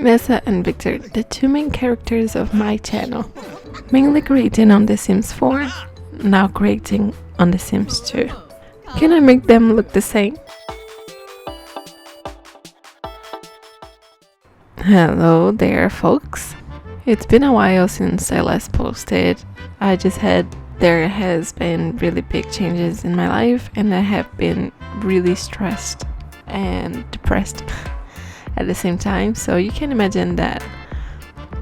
Nessa and Victor, the two main characters of my channel, mainly creating on The Sims 4, now creating on The Sims 2. Can I make them look the same? Hello there folks, it's been a while since I last posted. There has been really big changes in my life and I have been really stressed and depressed at the same time, so you can imagine that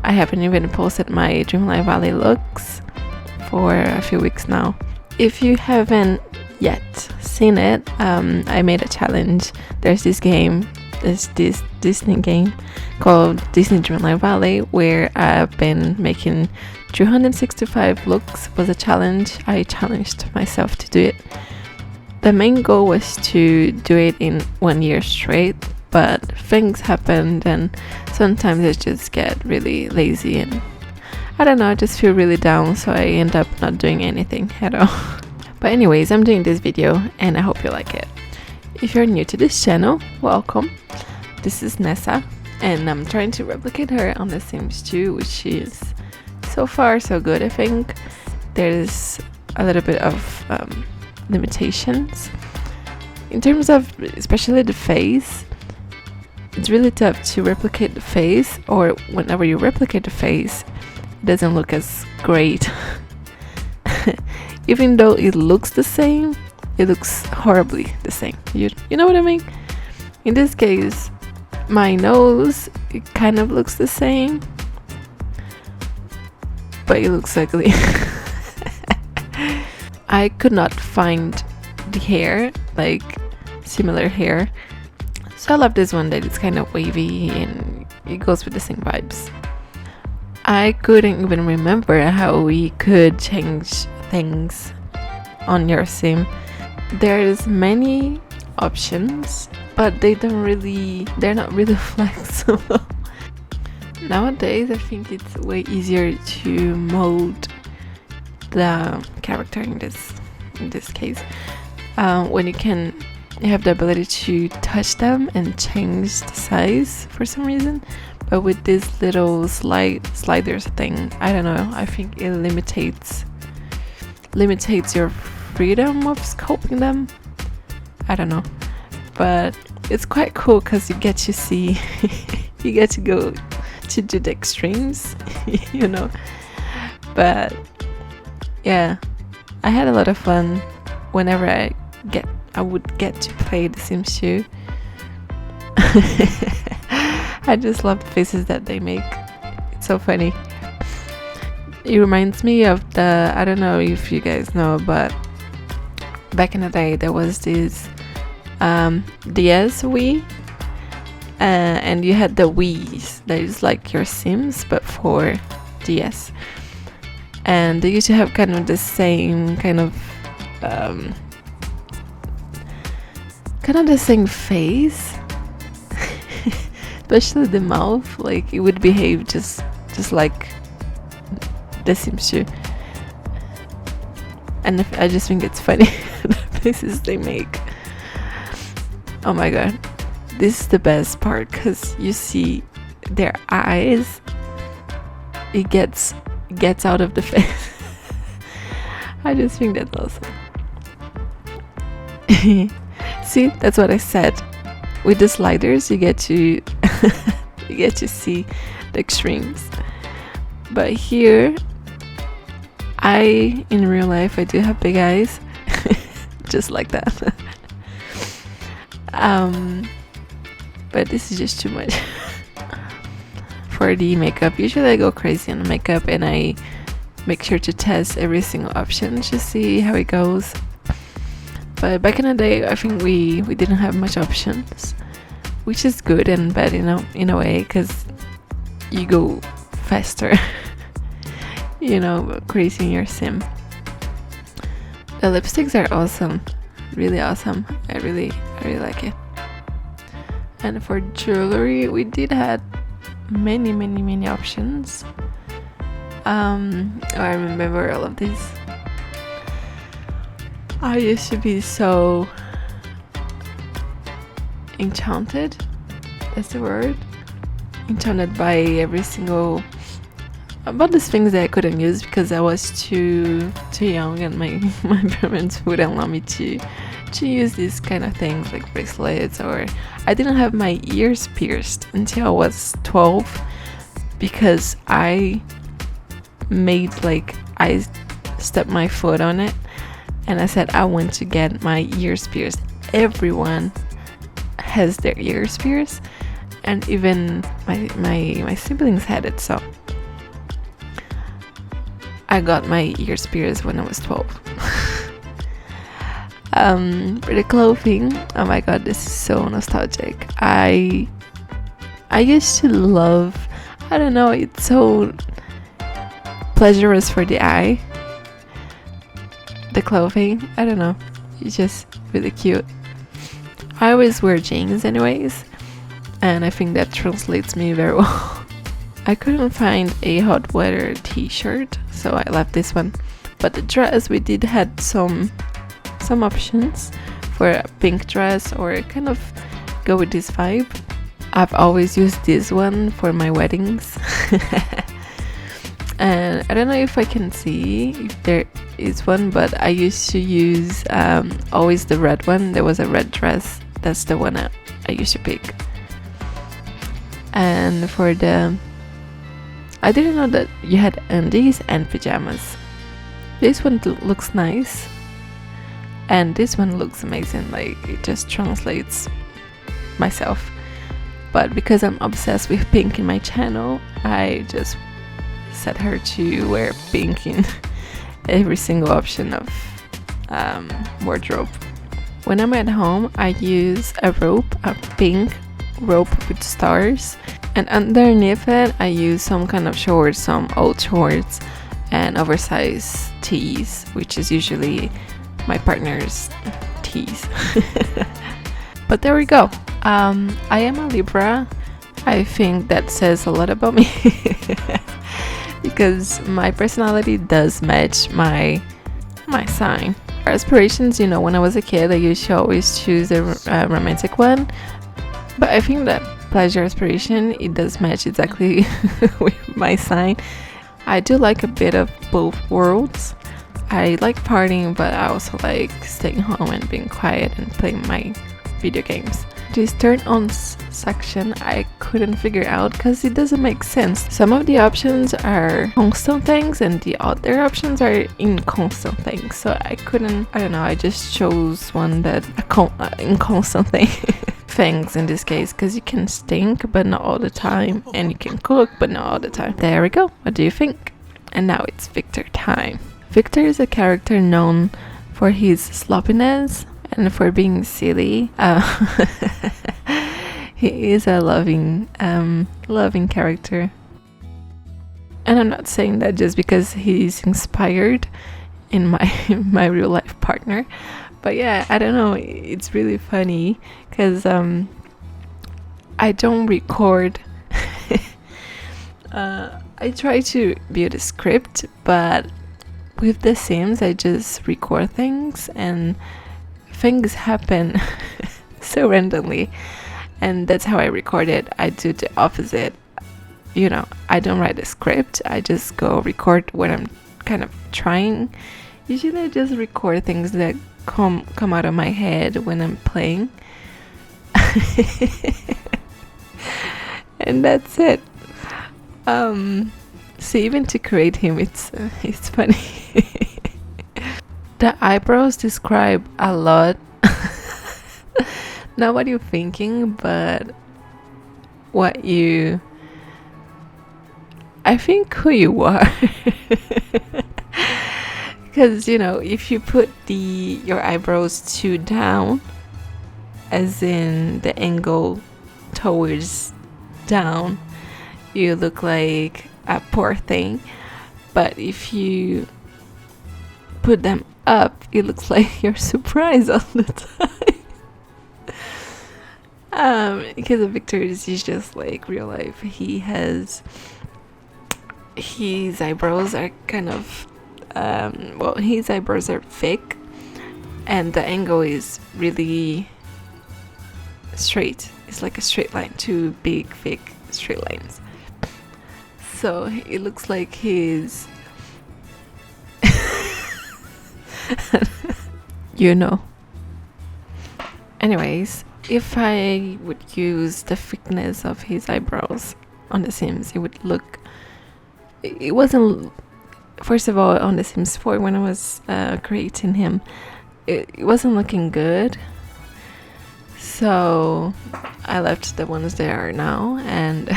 I haven't even posted my Dreamlight Valley looks for a few weeks now. If you haven't yet seen it, I made a challenge. There's this Disney game called Disney Dreamlight Valley where I've been making 365 looks. Was a challenge. I challenged myself to do it. The main goal was to do it in 1 year straight, but things happened and sometimes I just get really lazy and I don't know, I just feel really down, so I end up not doing anything at all. But anyways, I'm doing this video and I hope you like it. If you're new to this channel, welcome. This is Nessa and I'm trying to replicate her on The Sims 2, which is so far so good. I think there's a little bit of limitations in terms of especially the face. It's really tough to replicate the face, or whenever you replicate the face it doesn't look as great. Even though it looks the same, it looks horribly the same. You know what I mean? In this case, my nose, it kind of looks the same, but it looks ugly. I could not find the hair, like similar hair, so I love this one that it's kind of wavy and it goes with the same vibes. I couldn't even remember how we could change things on your sim. There's many options, but they're not really flexible. Nowadays I think it's way easier to mold the character in this case, when you have the ability to touch them and change the size for some reason. But with this little sliders thing, I don't know, I think it limitates your freedom of scoping them. I don't know, but it's quite cool because you get to see you get to go to do the extremes. You know. But yeah, I had a lot of fun whenever I would get to play The Sims 2. I just love the faces that they make. It's so funny. It reminds me of I don't know if you guys know, but back in the day there was this Deds Wii, and you had the Wiis that is like your Sims but for DS, and they used to have kind of the same kind of the same face. Especially the mouth, like it would behave just like The Sims 2. And I just think it's funny the faces they make. Oh my god, this is the best part because you see their eyes. It gets out of the face. I just think that's awesome. See, that's what I said. With the sliders, you get to see the extremes. But here, in real life, I do have big eyes, just like that. But this is just too much for the makeup. Usually I go crazy on makeup and I make sure to test every single option to see how it goes. But back in the day, I think we didn't have much options, which is good and bad, in a way, because you go faster, crazy in your sim. The lipsticks are awesome, really awesome. I really like it. And for jewelry, we did have many options. I remember all of these. I used to be so enchanted, that's the word, enchanted by every single about these things that I couldn't use because I was too young, and my parents wouldn't allow me to use these kind of things like bracelets, or I didn't have my ears pierced until I was 12 because I stepped my foot on it and I said I want to get my ears pierced. Everyone has their ears pierced, and even my siblings had it, so I got my ears pierced when I was 12. For the clothing, oh my god, this is so nostalgic. I used to love, I don't know, it's so pleasurous for the eye. The clothing, I don't know, it's just really cute. I always wear jeans anyways, and I think that translates me very well. I couldn't find a hot weather t-shirt, so I left this one. But the dress, we did had some options for a pink dress, or kind of go with this vibe. I've always used this one for my weddings. And I don't know if I can see if there is one, but I used to use always the red one. There was a red dress. That's the one I used to pick. And for the, I didn't know that you had undies and pajamas. This one looks nice, and this one looks amazing. Like, it just translates myself. But because I'm obsessed with pink in my channel, I just set her to wear pink in every single option of wardrobe. When I'm at home, I use a pink rope with stars, and underneath it I use some kind of shorts, some old shorts and oversized tees, which is usually my partner's tees. But there we go. I am a Libra. I think that says a lot about me because my personality does match my sign. For aspirations, when I was a kid, I used to always choose a romantic one, but I think that pleasure aspiration, it does match exactly with my sign. I do like a bit of both worlds. I like partying, but I also like staying home and being quiet and playing my video games. This turn on section I couldn't figure out because it doesn't make sense. Some of the options are constant things and the other options are inconstant things, so I don't know, I just chose one that inconstant things in this case, because you can stink but not all the time, and you can cook but not all the time. There we go. What do you think? And now it's Victor time. Victor is a character known for his sloppiness and for being silly. He is a loving character, and I'm not saying that just because he's inspired in my real life partner, but yeah, I don't know, it's really funny because I don't record. I try to build a script, but with The Sims I just record things and things happen so randomly, and that's how I record it. I do the opposite. I don't write a script, I just go record what I'm kind of trying. Usually I just record things that come out of my head when I'm playing. And that's it. So even to create him, it's funny. The eyebrows describe a lot. Not what you're thinking, but I think who you are. Because if you put your eyebrows too down, as in the angle towards down, you look like a poor thing. But if you put them up, it looks like you're surprised all the time. Because Victor is just like real life. His eyebrows are kind of his eyebrows are thick, and the angle is really straight. It's like a straight line, too big, thick straight lines. So it looks like he's you know. Anyways, if I would use the thickness of his eyebrows on The Sims, it would look. It wasn't. First of all, on The Sims 4, when I was creating him, it wasn't looking good. So I left the ones there are now, and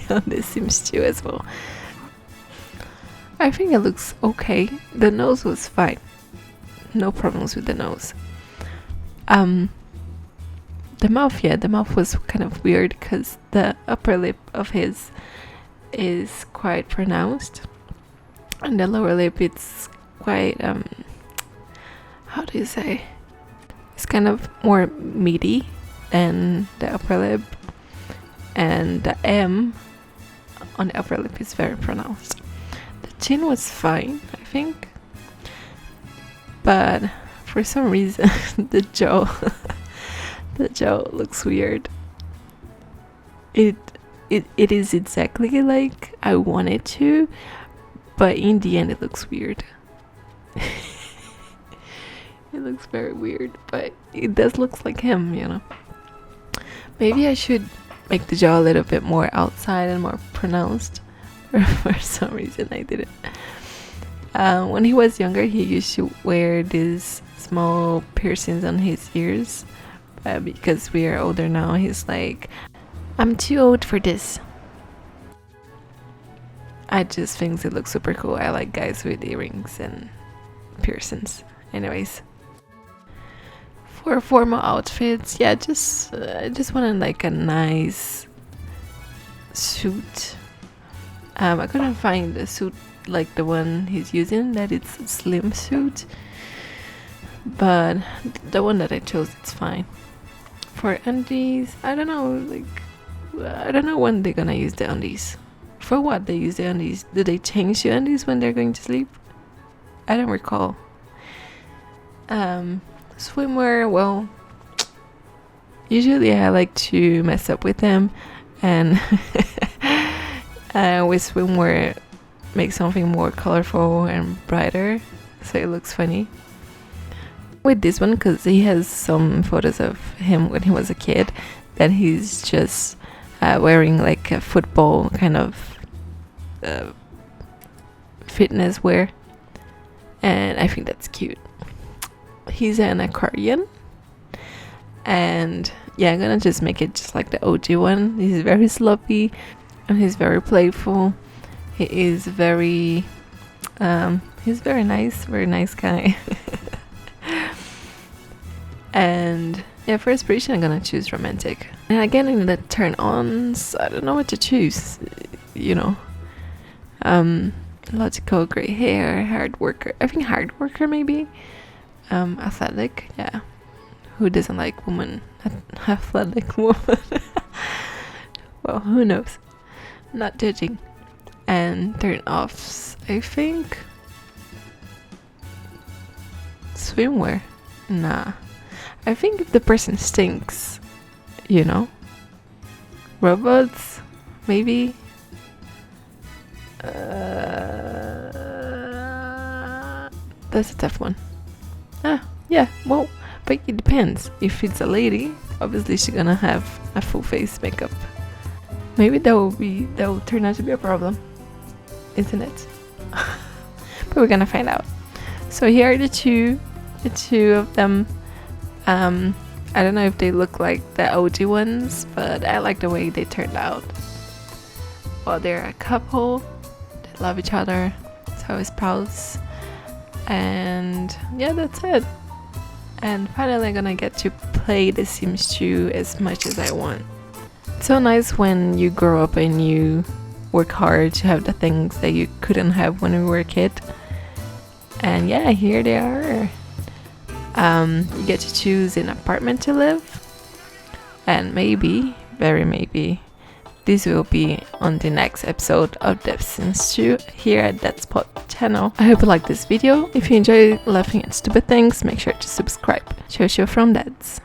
on The Sims 2 as well. I think it looks okay. The nose was fine. No problems with the nose. The mouth was kind of weird because the upper lip of his is quite pronounced, and the lower lip it's quite how do you say? It's kind of more meaty than the upper lip, and the M on the upper lip is very pronounced. The chin was fine, I think, but for some reason the jaw the jaw looks weird. It is exactly like I want it to, but in the end it looks weird. It looks very weird, but it does look like him, you know. Maybe I should make the jaw a little bit more outside and more pronounced. For some reason I didn't. When he was younger, he used to wear these small piercings on his ears. Because we are older now, he's like, I'm too old for this. I just think it looks super cool. I like guys with earrings and piercings. Anyways, for formal outfits, yeah, I just wanted like a nice suit. I couldn't find a suit like the one he's using, that it's a slim suit, but the one that I chose, it's fine. For undies, I don't know, I don't know when they're gonna use the undies. For what they use the undies? Do they change the undies when they're going to sleep? I don't recall. Swimwear, well, usually I like to mess up with them, and with swimwear make something more colorful and brighter so it looks funny. With this one, because he has some photos of him when he was a kid that he's just wearing like a football kind of fitness wear, and I think that's cute. He's an accordion, and yeah, I'm gonna just make it just like the OG one. He's very sloppy and he's very playful. He is very he's very nice guy. And yeah, for inspiration I'm gonna choose romantic. And again, in the turn-ons, I don't know what to choose, you know. Logical, great hair, hard worker. I think hard worker maybe. Athletic, yeah. Who doesn't like athletic woman? Well, who knows? Not judging. And turn-offs, I think swimwear. Nah. I think if the person stinks, you know. Robots, maybe. That's a tough one. Yeah, well, but it depends. If it's a lady, obviously she's gonna have a full face makeup. Maybe that will turn out to be a problem, isn't it? But we're gonna find out. So here are the two of them. I don't know if they look like the OG ones, but I like the way they turned out. Well, they're a couple, they love each other, so a spouse, and yeah, that's it. And finally I'm gonna get to play The Sims 2 as much as I want. It's so nice when you grow up and you work hard to have the things that you couldn't have when you were a kid. And yeah, here they are. You get to choose an apartment to live, and maybe, very maybe, this will be on the next episode of The Sims 2 here at Deds channel. I hope you liked this video. If you enjoy laughing at stupid things, make sure to subscribe. Ciao from Deds.